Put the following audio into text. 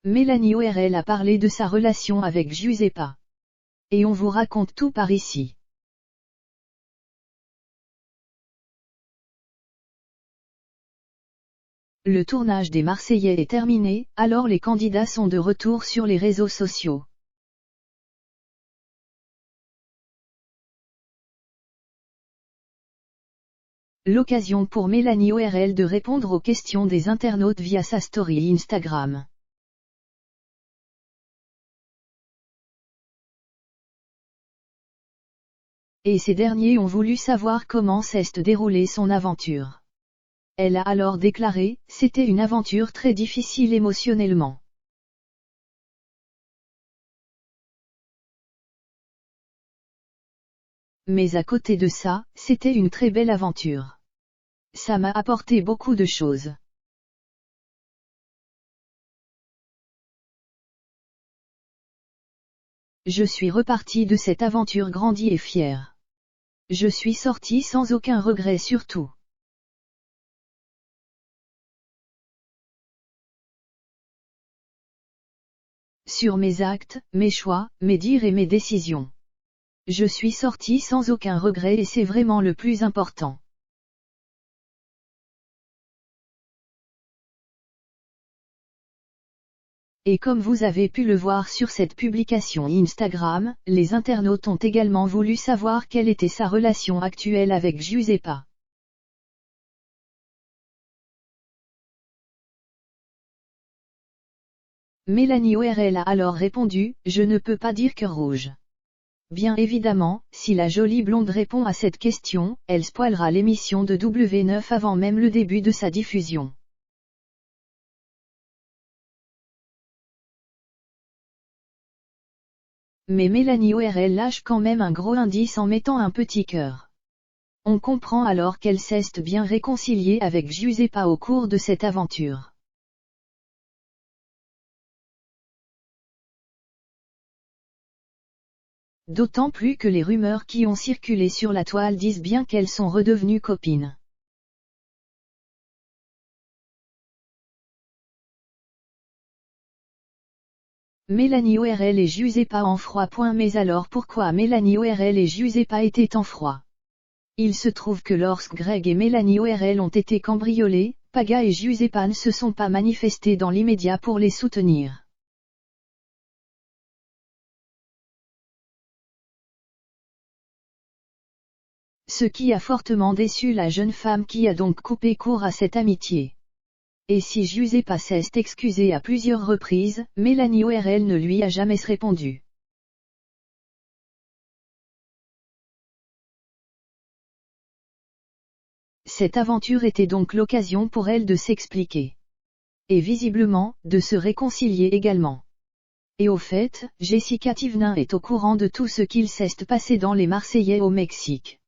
Mélanie ORL a parlé de sa relation avec Giuseppa. Et on vous raconte tout par ici. Le tournage des Marseillais est terminé, alors les candidats sont de retour sur les réseaux sociaux. L'occasion pour Mélanie ORL de répondre aux questions des internautes via sa story Instagram. Et ces derniers ont voulu savoir comment s'est déroulée son aventure. Elle a alors déclaré, « C'était une aventure très difficile émotionnellement. Mais à côté de ça, c'était une très belle aventure. Ça m'a apporté beaucoup de choses. Je suis repartie de cette aventure grandie et fière. Je suis sortie sans aucun regret surtout. Sur mes actes, mes choix, mes dires et mes décisions. Je suis sortie sans aucun regret et c'est vraiment le plus important. Et comme vous avez pu le voir sur cette publication Instagram, les internautes ont également voulu savoir quelle était sa relation actuelle avec Giuseppa. Mélanie ORL a alors répondu, « Je ne peux pas dire cœur rouge. » Bien évidemment, si la jolie blonde répond à cette question, elle spoilera l'émission de W9 avant même le début de sa diffusion. Mais Mélanie ORL lâche quand même un gros indice en mettant un petit cœur. On comprend alors qu'elle s'est bien réconciliée avec Giuseppa au cours de cette aventure. D'autant plus que les rumeurs qui ont circulé sur la toile disent bien qu'elles sont redevenues copines. Mélanie ORL et Giuseppa en froid. Mais alors pourquoi Mélanie ORL et Giuseppa étaient en froid? Il se trouve que lorsque Greg et Mélanie ORL ont été cambriolés, Paga et Giuseppa ne se sont pas manifestés dans l'immédiat pour les soutenir. Ce qui a fortement déçu la jeune femme qui a donc coupé court à cette amitié. Et si Giuseppa s'est excusée à plusieurs reprises, Mélanie ORL ne lui a jamais répondu. Cette aventure était donc l'occasion pour elle de s'expliquer. Et visiblement, de se réconcilier également. Et au fait, Jessica Thivenin est au courant de tout ce qu'il s'est passé dans les Marseillais au Mexique.